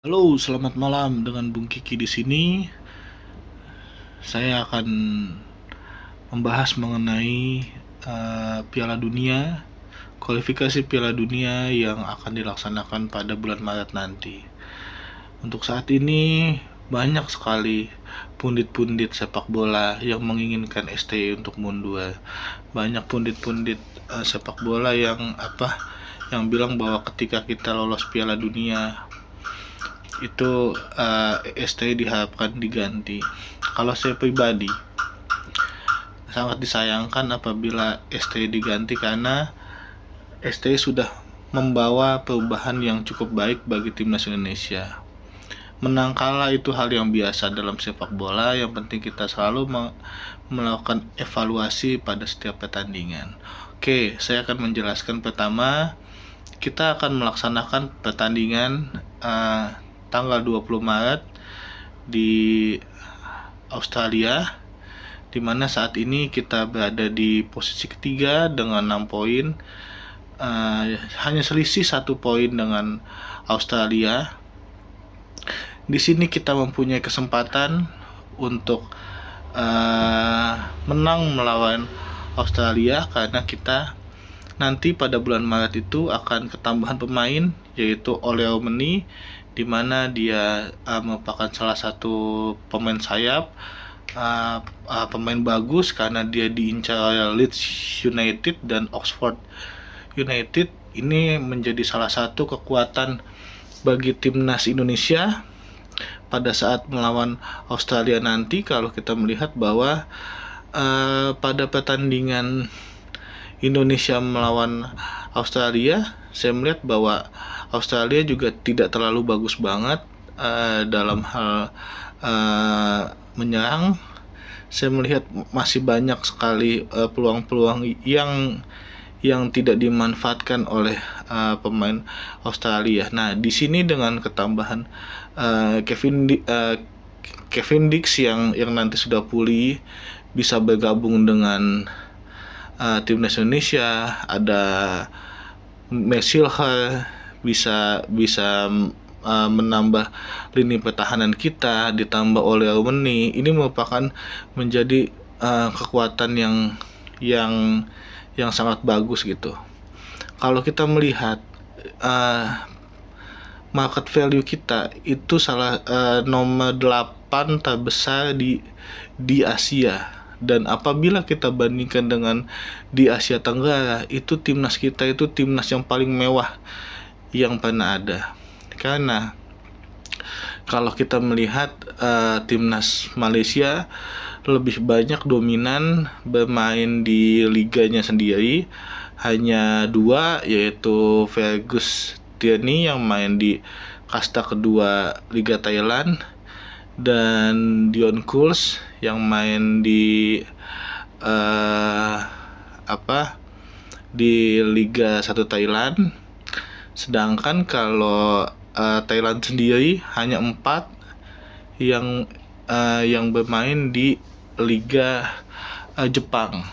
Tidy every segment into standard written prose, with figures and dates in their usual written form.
Halo, selamat malam dengan Bung Kiki di sini. Saya akan membahas mengenai Piala Dunia, kualifikasi Piala Dunia yang akan dilaksanakan pada bulan Maret nanti. Untuk saat ini banyak sekali pundit-pundit sepak bola yang menginginkan STY untuk mundur. Banyak pundit-pundit sepak bola yang bilang bahwa ketika kita lolos Piala Dunia itu STY diharapkan diganti. Kalau saya pribadi sangat disayangkan apabila STY diganti karena STY sudah membawa perubahan yang cukup baik bagi timnas Indonesia. Menang kalah itu hal yang biasa dalam sepak bola, yang penting kita selalu melakukan evaluasi pada setiap pertandingan. Oke, saya akan menjelaskan. Pertama, kita akan melaksanakan pertandingan tanggal 20 Maret di Australia, di mana saat ini kita berada di posisi ketiga dengan 6 poin, hanya selisih 1 poin dengan Australia. Di sini kita mempunyai kesempatan untuk menang melawan Australia karena kita nanti pada bulan Maret itu akan ketambahan pemain, yaitu Leo Meni, di mana dia merupakan salah satu pemain sayap, pemain bagus karena dia diincar oleh Leeds United dan Oxford United. Ini menjadi salah satu kekuatan bagi timnas Indonesia pada saat melawan Australia nanti. Kalau kita melihat bahwa pada pertandingan Indonesia melawan Australia, saya melihat bahwa Australia juga tidak terlalu bagus banget dalam hal menyerang. Saya melihat masih banyak sekali peluang-peluang yang tidak dimanfaatkan oleh pemain Australia. Nah, di sini dengan ketambahan Kevin Dix yang nanti sudah pulih, bisa bergabung dengan timnas Indonesia. Ada Mesilha bisa menambah lini pertahanan kita, ditambah oleh Meni. Ini merupakan menjadi kekuatan yang sangat bagus gitu. Kalau kita melihat market value kita itu nomor 8 terbesar di Asia. Dan apabila kita bandingkan dengan di Asia Tenggara, itu timnas kita itu timnas yang paling mewah yang pernah ada. Karena kalau kita melihat timnas Malaysia lebih banyak dominan bermain di liganya sendiri, hanya 2, yaitu Fergus Tierney yang main di kasta kedua Liga Thailand, dan Dion Kuls yang main di di Liga 1 Thailand. Sedangkan kalau Thailand sendiri hanya 4 yang bermain di Liga Jepang.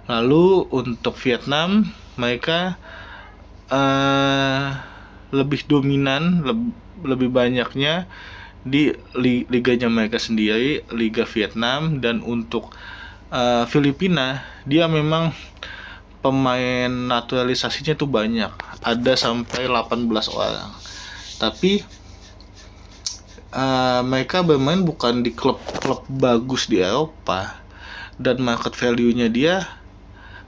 Lalu untuk Vietnam, mereka lebih dominan, lebih banyaknya di liganya mereka sendiri, Liga Vietnam. Dan untuk Filipina, dia memang pemain naturalisasinya tuh banyak, ada sampai 18 orang. Tapi mereka bermain bukan di klub-klub bagus di Eropa, dan market value-nya dia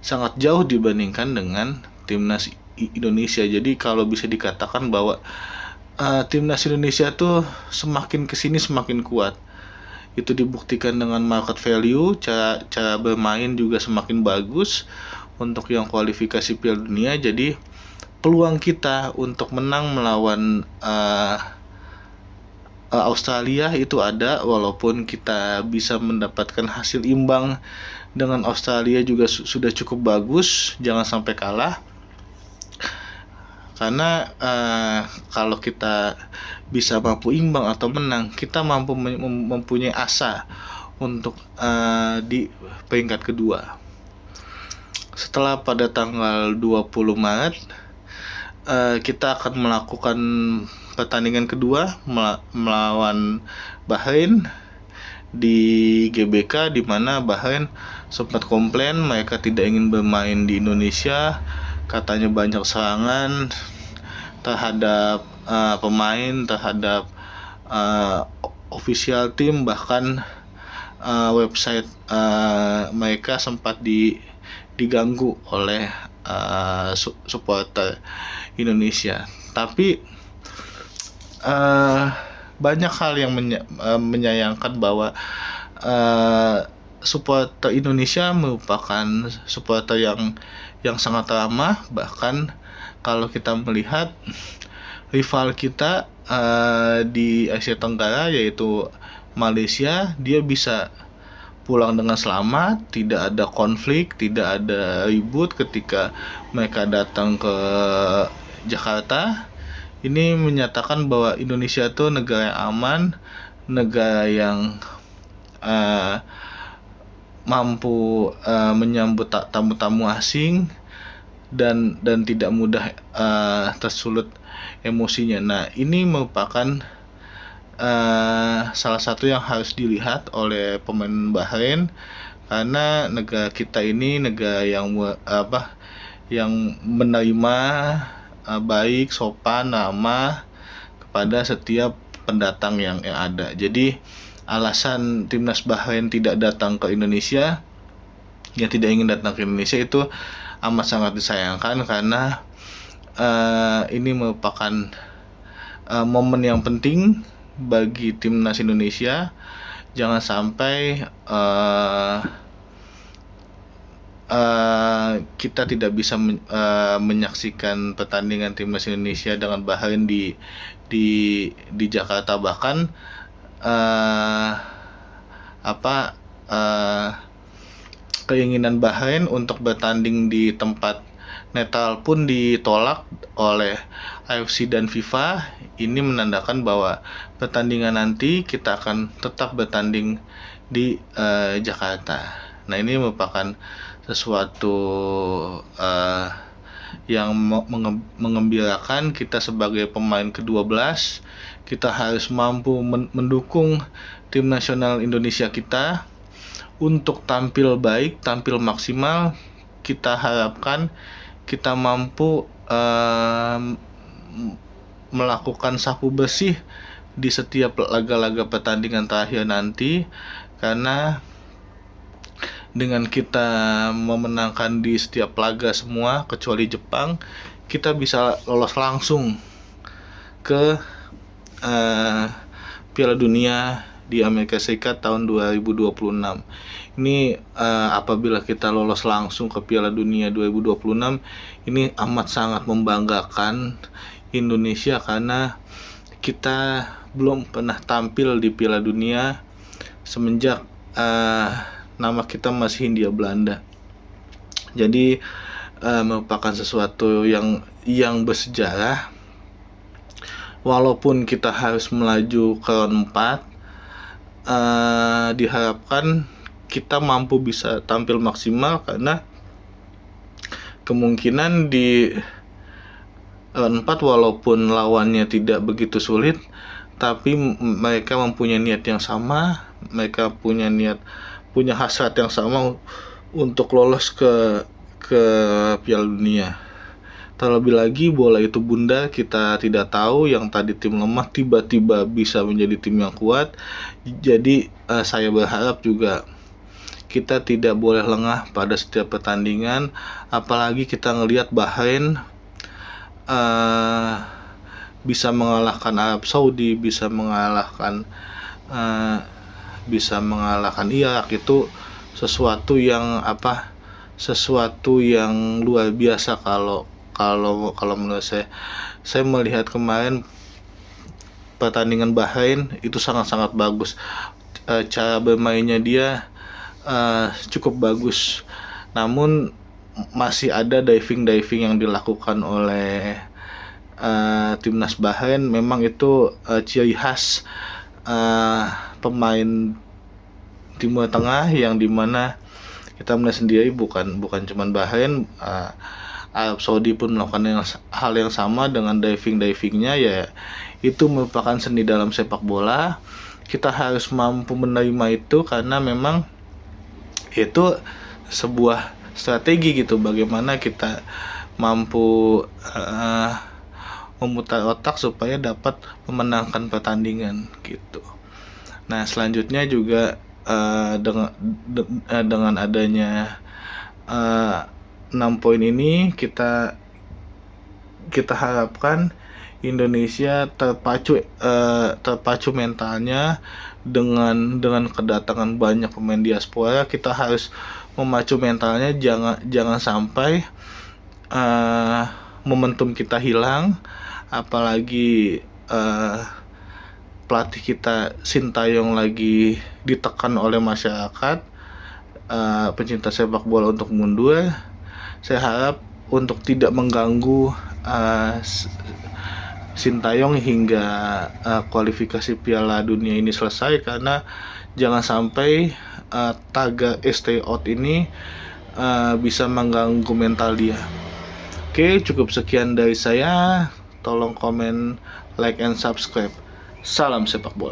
sangat jauh dibandingkan dengan timnas Indonesia. Jadi kalau bisa dikatakan bahwa timnas Indonesia tuh semakin kesini semakin kuat. Itu dibuktikan dengan market value, cara bermain juga semakin bagus untuk yang kualifikasi Piala Dunia. Jadi peluang kita untuk menang melawan Australia itu ada, walaupun kita bisa mendapatkan hasil imbang dengan Australia juga sudah cukup bagus. Jangan sampai kalah, karena kalau kita bisa mampu imbang atau menang, kita mampu mempunyai asa untuk di peringkat kedua. Setelah pada tanggal 20 Maret kita akan melakukan pertandingan kedua melawan Bahrain di GBK, di mana Bahrain sempat komplain mereka tidak ingin bermain di Indonesia, katanya banyak serangan terhadap pemain, terhadap official tim, bahkan website mereka sempat diganggu oleh supporter Indonesia. Tapi banyak hal yang menyayangkan bahwa supporter Indonesia merupakan supporter yang sangat ramah. Bahkan kalau kita melihat rival kita di Asia Tenggara, yaitu Malaysia, dia bisa pulang dengan selamat, tidak ada konflik, tidak ada ribut ketika mereka datang ke Jakarta. Ini menyatakan bahwa Indonesia itu negara yang aman, negara yang mampu menyambut tamu-tamu asing dan tidak mudah tersulut emosinya. Nah, ini merupakan salah satu yang harus dilihat oleh pemain Bahrain, karena negara kita ini negara yang menerima baik, sopan, ramah kepada setiap pendatang yang ada. Jadi alasan timnas Bahrain tidak datang ke Indonesia, yang tidak ingin datang ke Indonesia, itu amat sangat disayangkan, karena ini merupakan momen yang penting bagi timnas Indonesia. Jangan sampai kita tidak bisa menyaksikan pertandingan timnas Indonesia dengan Bahrain di Jakarta. Bahkan keinginan Bahrain untuk bertanding di tempat netral pun ditolak oleh AFC dan FIFA. Ini menandakan bahwa pertandingan nanti kita akan tetap bertanding di Jakarta. Nah, ini merupakan sesuatu yang mengembirakan. Kita sebagai pemain ke-12, kita harus mampu mendukung tim nasional Indonesia kita untuk tampil baik, tampil maksimal. Kita harapkan kita mampu melakukan sapu bersih di setiap laga-laga pertandingan terakhir nanti, karena dengan kita memenangkan di setiap laga semua kecuali Jepang, kita bisa lolos langsung ke Piala Dunia di Amerika Serikat tahun 2026. Ini apabila kita lolos langsung ke Piala Dunia 2026, ini amat sangat membanggakan Indonesia, karena kita belum pernah tampil di Piala Dunia semenjak nama kita masih Hindia Belanda. Jadi merupakan sesuatu yang bersejarah. Walaupun kita harus melaju ke round 4, diharapkan kita mampu bisa tampil maksimal, karena kemungkinan di round 4 walaupun lawannya tidak begitu sulit, tapi mereka mempunyai niat yang sama, mereka punya hasrat yang sama untuk lolos ke Piala Dunia. Terlebih lagi bola itu bunda, kita tidak tahu yang tadi tim lemah tiba-tiba bisa menjadi tim yang kuat. Jadi saya berharap juga kita tidak boleh lengah pada setiap pertandingan, apalagi kita ngelihat Bahrain bisa mengalahkan Arab Saudi, bisa mengalahkan Irak. Itu sesuatu yang luar biasa kalau menurut saya. Saya melihat kemarin pertandingan Bahrain itu sangat-sangat bagus. Cara bermainnya dia cukup bagus. Namun masih ada diving yang dilakukan oleh timnas Bahrain. Memang itu ciri khas pemain Timur Tengah, yang dimana kita melihat sendiri bukan cuma Bahrain, Arab Saudi pun melakukan hal yang sama dengan divingnya. Ya, itu merupakan seni dalam sepak bola. Kita harus mampu menerima itu karena memang itu sebuah strategi gitu, bagaimana kita mampu memutar otak supaya dapat memenangkan pertandingan gitu. Nah, selanjutnya juga dengan adanya 6 poin ini kita harapkan Indonesia terpacu mentalnya dengan kedatangan banyak pemain diaspora. Kita harus memacu mentalnya, jangan sampai momentum kita hilang, apalagi pelatih kita Sintayong lagi ditekan oleh masyarakat pencinta sepak bola untuk mundur. Saya harap untuk tidak mengganggu Sintayong hingga kualifikasi Piala Dunia ini selesai, karena jangan sampai tagar stay out ini bisa mengganggu mental dia. Oke, cukup sekian dari saya. Tolong komen, like, and subscribe. Salam sepak bola.